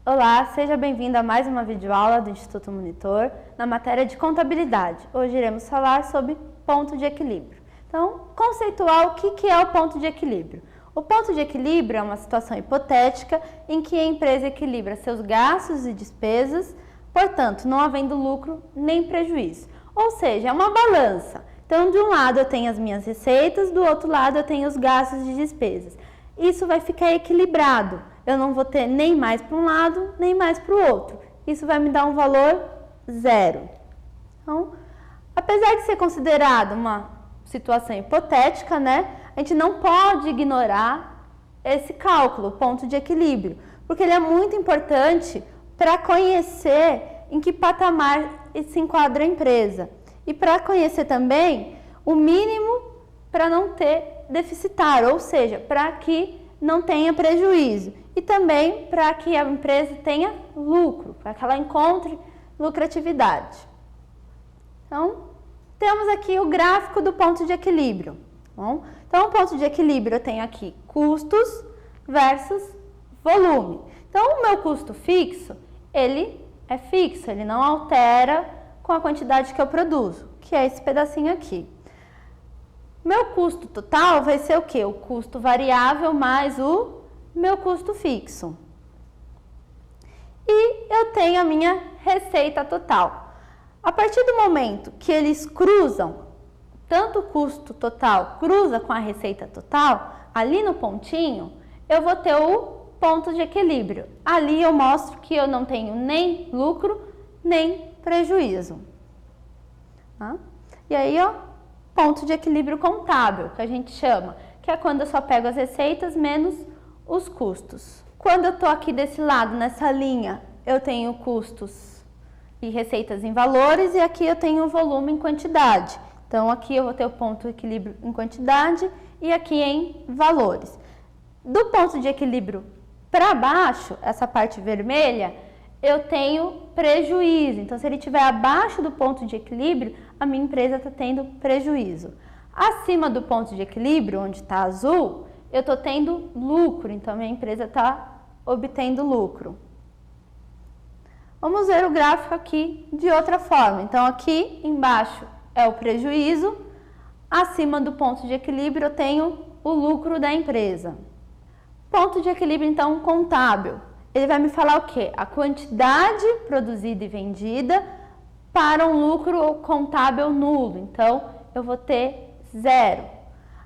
Olá, seja bem-vindo a mais uma videoaula do Instituto Monitor na matéria de contabilidade. Hoje iremos falar sobre ponto de equilíbrio. Então, conceituar o que é o ponto de equilíbrio. O ponto de equilíbrio é uma situação hipotética em que a empresa equilibra seus gastos e despesas, portanto, não havendo lucro nem prejuízo. Ou seja, é uma balança. Então, de um lado eu tenho as minhas receitas, do outro lado eu tenho os gastos e despesas. Isso vai ficar equilibrado. Eu não vou ter nem mais para um lado, nem mais para o outro. Isso vai me dar um valor zero. Então, apesar de ser considerado uma situação hipotética, a gente não pode ignorar esse cálculo, ponto de equilíbrio, porque ele é muito importante para conhecer em que patamar se enquadra a empresa. E para conhecer também o mínimo para não ter deficitário, ou seja, para que não tenha prejuízo. E também para que a empresa tenha lucro, para que ela encontre lucratividade. Então, temos aqui o gráfico do ponto de equilíbrio. Bom, então, o ponto de equilíbrio eu tenho aqui custos versus volume. Então, o meu custo fixo, ele é fixo, ele não altera com a quantidade que eu produzo, que é esse pedacinho aqui. Meu custo total vai ser o quê? O custo variável mais o meu custo fixo. E eu tenho a minha receita total. A partir do momento que eles cruzam, tanto o custo total cruza com a receita total, ali no pontinho, eu vou ter o ponto de equilíbrio. Ali eu mostro que eu não tenho nem lucro, nem prejuízo. E aí, ponto de equilíbrio contábil, que a gente chama, que é quando eu só pego as receitas menos os custos. Quando eu estou aqui desse lado, nessa linha, eu tenho custos e receitas em valores e aqui eu tenho o volume em quantidade. Então, aqui eu vou ter o ponto de equilíbrio em quantidade e aqui em valores. Do ponto de equilíbrio para baixo, essa parte vermelha, eu tenho prejuízo. Então, se ele estiver abaixo do ponto de equilíbrio, a minha empresa está tendo prejuízo. Acima do ponto de equilíbrio, onde está azul, eu estou tendo lucro. Então, a minha empresa está obtendo lucro. Vamos ver o gráfico aqui de outra forma. Então, aqui embaixo é o prejuízo. Acima do ponto de equilíbrio, eu tenho o lucro da empresa. Ponto de equilíbrio, então, contábil. Ele vai me falar o quê? A quantidade produzida e vendida para um lucro contábil nulo. Então, eu vou ter zero.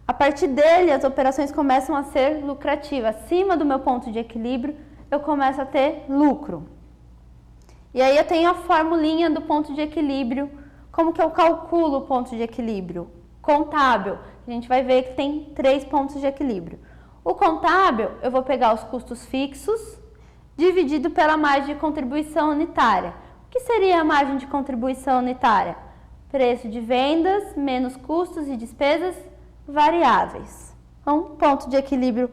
A partir dele, as operações começam a ser lucrativas. Acima do meu ponto de equilíbrio, eu começo a ter lucro. E aí eu tenho a formulinha do ponto de equilíbrio. Como que eu calculo o ponto de equilíbrio? Contábil. A gente vai ver que tem 3 pontos de equilíbrio. O contábil, eu vou pegar os custos fixos dividido pela margem de contribuição unitária. O que seria a margem de contribuição unitária? Preço de vendas menos custos e despesas variáveis. Então, ponto de equilíbrio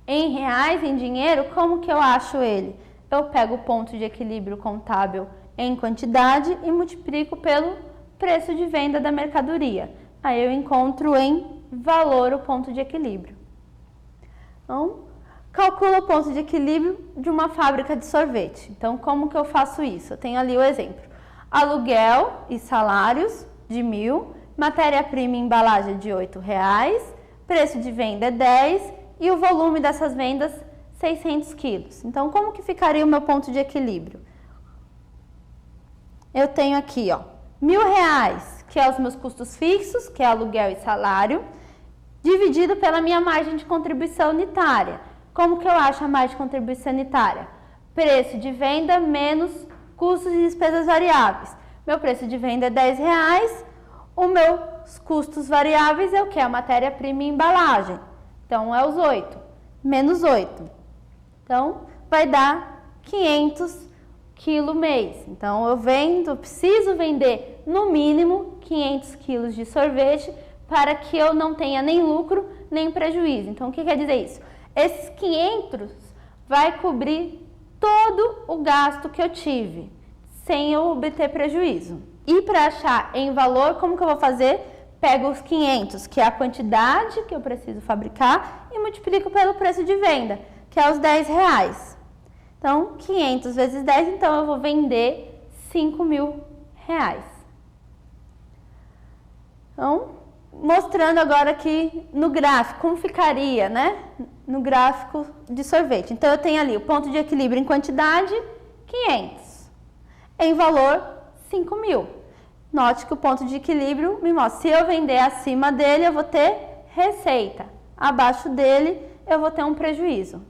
em reais, em dinheiro, como que eu acho ele? Eu pego o ponto de equilíbrio contábil em quantidade e multiplico pelo preço de venda da mercadoria. Aí eu encontro em valor o ponto de equilíbrio. Então, calculo o ponto de equilíbrio de uma fábrica de sorvete. Então, como que eu faço isso? Eu tenho ali o exemplo. Aluguel e salários de 1.000, matéria-prima e embalagem de R$8, preço de venda é 10 e o volume dessas vendas 600 quilos. Então, como que ficaria o meu ponto de equilíbrio? Eu tenho aqui, R$1.000, que é os meus custos fixos, que é aluguel e salário, dividido pela minha margem de contribuição unitária. Como que eu acho a margem de contribuição unitária? Preço de venda menos custos e despesas variáveis. Meu preço de venda é R$10, os meus custos variáveis é o que? A matéria-prima e embalagem. Então, é os 8, menos 8. Então, vai dar 500 quilos mês. Então, eu preciso vender no mínimo 500 quilos de sorvete para que eu não tenha nem lucro, nem prejuízo. Então, o que quer dizer isso? Esses 500 vai cobrir todo o gasto que eu tive, sem eu obter prejuízo. E para achar em valor, como que eu vou fazer? Pego os 500, que é a quantidade que eu preciso fabricar, e multiplico pelo preço de venda, que é os R$10. Então, 500 vezes 10, então eu vou vender R$5.000. Então, mostrando agora aqui no gráfico, como ficaria, né? No gráfico de sorvete. Então, eu tenho ali o ponto de equilíbrio em quantidade, 500. Em valor, 5.000. Note que o ponto de equilíbrio me mostra, se eu vender acima dele, eu vou ter receita. Abaixo dele, eu vou ter um prejuízo.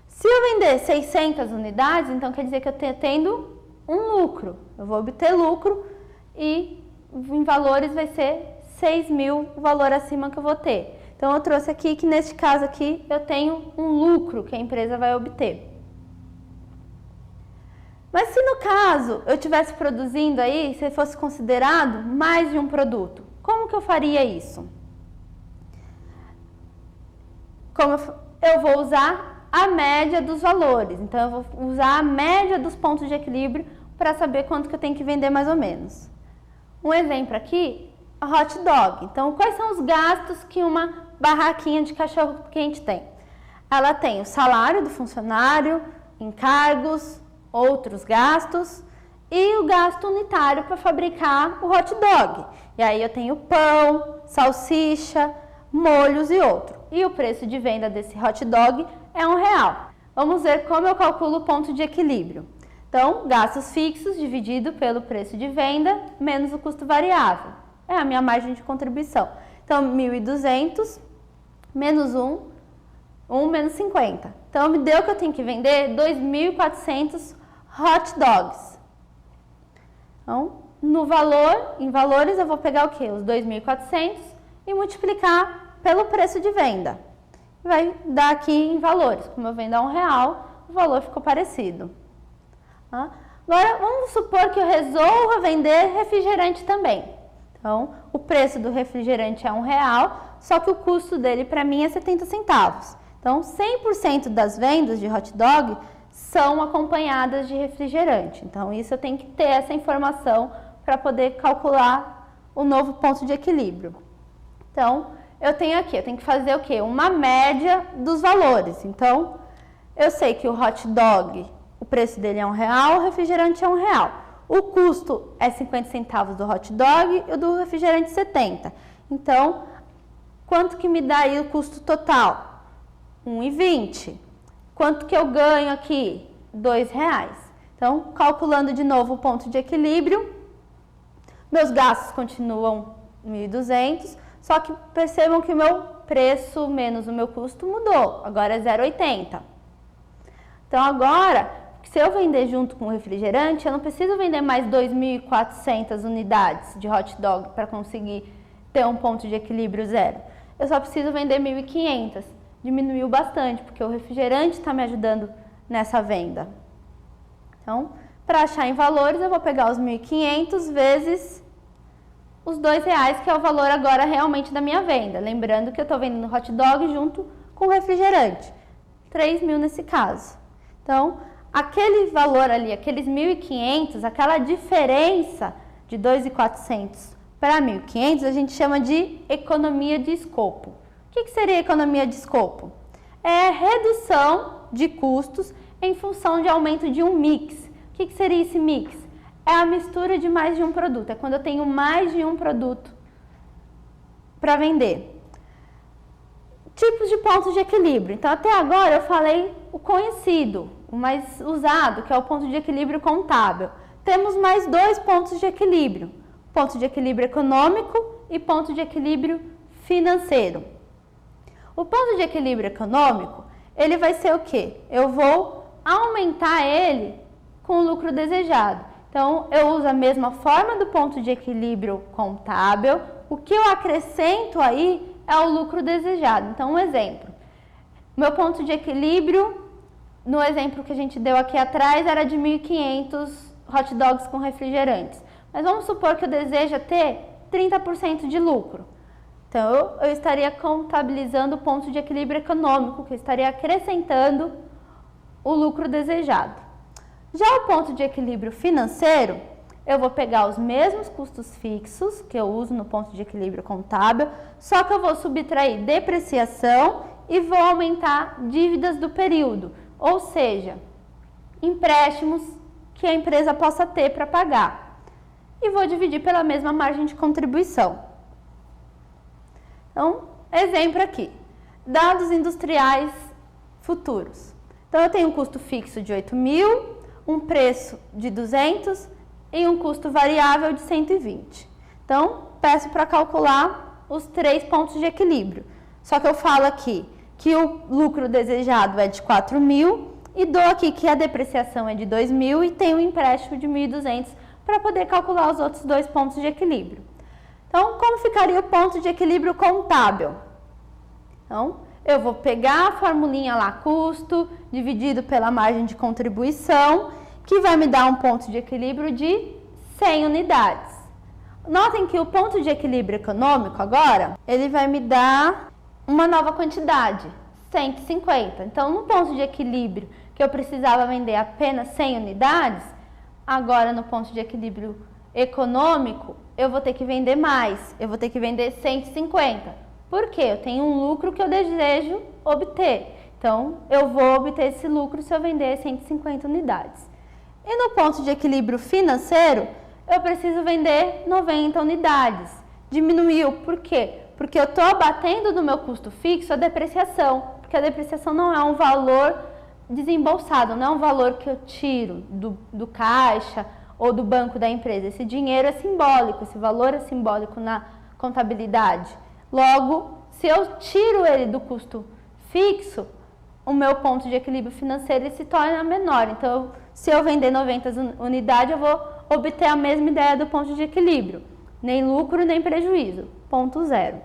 Se eu vender 600 unidades, então quer dizer que eu estou tendo um lucro. Eu vou obter lucro e em valores vai ser 6.000 o valor acima que eu vou ter. Então, eu trouxe aqui que neste caso aqui eu tenho um lucro que a empresa vai obter. Mas se no caso eu estivesse produzindo aí, se fosse considerado mais de um produto, como que eu faria isso? Eu vou usar a média dos valores. Então, eu vou usar a média dos pontos de equilíbrio para saber quanto que eu tenho que vender mais ou menos. Um exemplo aqui, a hot dog. Então, quais são os gastos que uma barraquinha de cachorro-quente tem? Ela tem o salário do funcionário, encargos, outros gastos e o gasto unitário para fabricar o hot dog. E aí eu tenho pão, salsicha, molhos e outro. E o preço de venda desse hot dog é R$1. Vamos ver como eu calculo o ponto de equilíbrio. Então, gastos fixos dividido pelo preço de venda menos o custo variável. É a minha margem de contribuição. Então, 1.200 menos 1 menos 50. Então, me deu que eu tenho que vender 2.400 hot dogs. Então, em valores, eu vou pegar o quê? Os 2.400 e multiplicar pelo preço de venda. Vai dar aqui em valores. Como eu vendo a R$1, o valor ficou parecido. Agora, vamos supor que eu resolva vender refrigerante também. Então, o preço do refrigerante é R$1, só que o custo dele para mim é 70 centavos. Então, 100% das vendas de hot dog são acompanhadas de refrigerante. Então, isso eu tenho que ter essa informação para poder calcular o novo ponto de equilíbrio. Então, eu tenho que fazer o quê? Uma média dos valores. Então, eu sei que o hot dog, o preço dele é R$1, o refrigerante é R$1. O custo é 50 centavos do hot dog e o do refrigerante 70. Então, quanto que me dá aí o custo total? R$1,20. Quanto que eu ganho aqui? R$2. Então, calculando de novo o ponto de equilíbrio, meus gastos continuam 1.200, só que percebam que o meu preço menos o meu custo mudou, agora é 0,80. Então, agora, se eu vender junto com o refrigerante, eu não preciso vender mais 2.400 unidades de hot dog para conseguir ter um ponto de equilíbrio zero. Eu só preciso vender 1.500. Diminuiu bastante, porque o refrigerante está me ajudando nessa venda. Então, para achar em valores, eu vou pegar os 1.500 vezes os R$2, que é o valor agora realmente da minha venda. Lembrando que eu estou vendendo hot dog junto com o refrigerante. 3.000 nesse caso. Então, aquele valor ali, aqueles 1.500, aquela diferença de 2.400 para 1.500, a gente chama de economia de escopo. O que seria economia de escopo? É redução de custos em função de aumento de um mix. O que seria esse mix? É a mistura de mais de um produto. É quando eu tenho mais de um produto para vender. Tipos de pontos de equilíbrio. Então, até agora eu falei o conhecido, o mais usado, que é o ponto de equilíbrio contábil. Temos mais dois pontos de equilíbrio. Ponto de equilíbrio econômico e ponto de equilíbrio financeiro. O ponto de equilíbrio econômico, ele vai ser o quê? Eu vou aumentar ele com o lucro desejado. Então, eu uso a mesma forma do ponto de equilíbrio contábil. O que eu acrescento aí é o lucro desejado. Então, um exemplo. Meu ponto de equilíbrio, no exemplo que a gente deu aqui atrás, era de 1.500 hot dogs com refrigerantes. Mas vamos supor que eu desejo ter 30% de lucro. Então, eu estaria contabilizando o ponto de equilíbrio econômico, que eu estaria acrescentando o lucro desejado. Já o ponto de equilíbrio financeiro, eu vou pegar os mesmos custos fixos que eu uso no ponto de equilíbrio contábil, só que eu vou subtrair depreciação e vou aumentar dívidas do período. Ou seja, empréstimos que a empresa possa ter para pagar. E vou dividir pela mesma margem de contribuição. Então, exemplo aqui. Dados industriais futuros. Então, eu tenho um custo fixo de 8.000, um preço de 200 e um custo variável de 120. Então, peço para calcular os 3 pontos de equilíbrio. Só que eu falo aqui que o lucro desejado é de 4.000 e dou aqui que a depreciação é de 2.000 e tenho um empréstimo de 1.200 para poder calcular os outros 2 pontos de equilíbrio. Então, como ficaria o ponto de equilíbrio contábil? Então, eu vou pegar a formulinha lá, custo dividido pela margem de contribuição, que vai me dar um ponto de equilíbrio de 100 unidades. Notem que o ponto de equilíbrio econômico agora, ele vai me dar uma nova quantidade, 150. Então, no ponto de equilíbrio que eu precisava vender apenas 100 unidades, agora no ponto de equilíbrio econômico, eu vou ter que vender mais, eu vou ter que vender 150. Por quê? Eu tenho um lucro que eu desejo obter. Então, eu vou obter esse lucro se eu vender 150 unidades. E no ponto de equilíbrio financeiro, eu preciso vender 90 unidades. Diminuiu, por quê? Porque eu estou abatendo do meu custo fixo a depreciação, porque a depreciação não é um valor desembolsado, não é um valor que eu tiro do caixa ou do banco da empresa. Esse dinheiro é simbólico, esse valor é simbólico na contabilidade. Logo, se eu tiro ele do custo fixo, o meu ponto de equilíbrio financeiro ele se torna menor. Então, se eu vender 90 unidades, eu vou obter a mesma ideia do ponto de equilíbrio. Nem lucro, nem prejuízo. Ponto zero.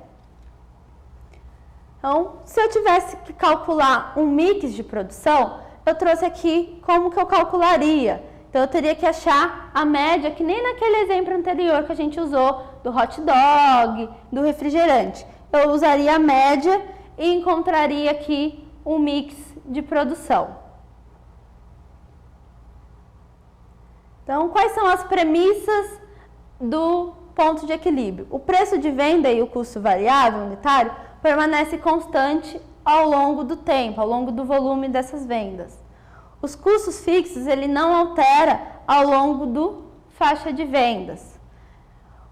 Então, se eu tivesse que calcular um mix de produção, eu trouxe aqui como que eu calcularia. Então, eu teria que achar a média, que nem naquele exemplo anterior que a gente usou, do hot dog, do refrigerante. Eu usaria a média e encontraria aqui um mix de produção. Então, quais são as premissas do ponto de equilíbrio? O preço de venda e o custo variável unitário permanece constante ao longo do tempo, ao longo do volume dessas vendas. Os custos fixos, ele não altera ao longo do faixa de vendas.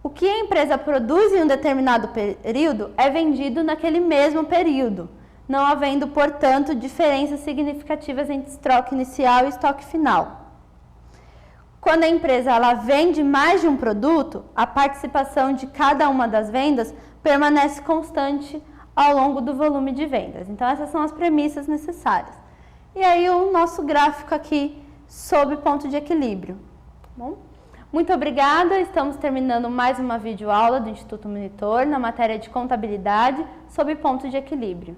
O que a empresa produz em um determinado período é vendido naquele mesmo período, não havendo, portanto, diferenças significativas entre estoque inicial e estoque final. Quando a empresa ela vende mais de um produto, a participação de cada uma das vendas permanece constante ao longo do volume de vendas. Então, essas são as premissas necessárias. E aí, o nosso gráfico aqui sobre ponto de equilíbrio. Bom? Muito obrigada, estamos terminando mais uma videoaula do Instituto Monitor na matéria de contabilidade sobre ponto de equilíbrio.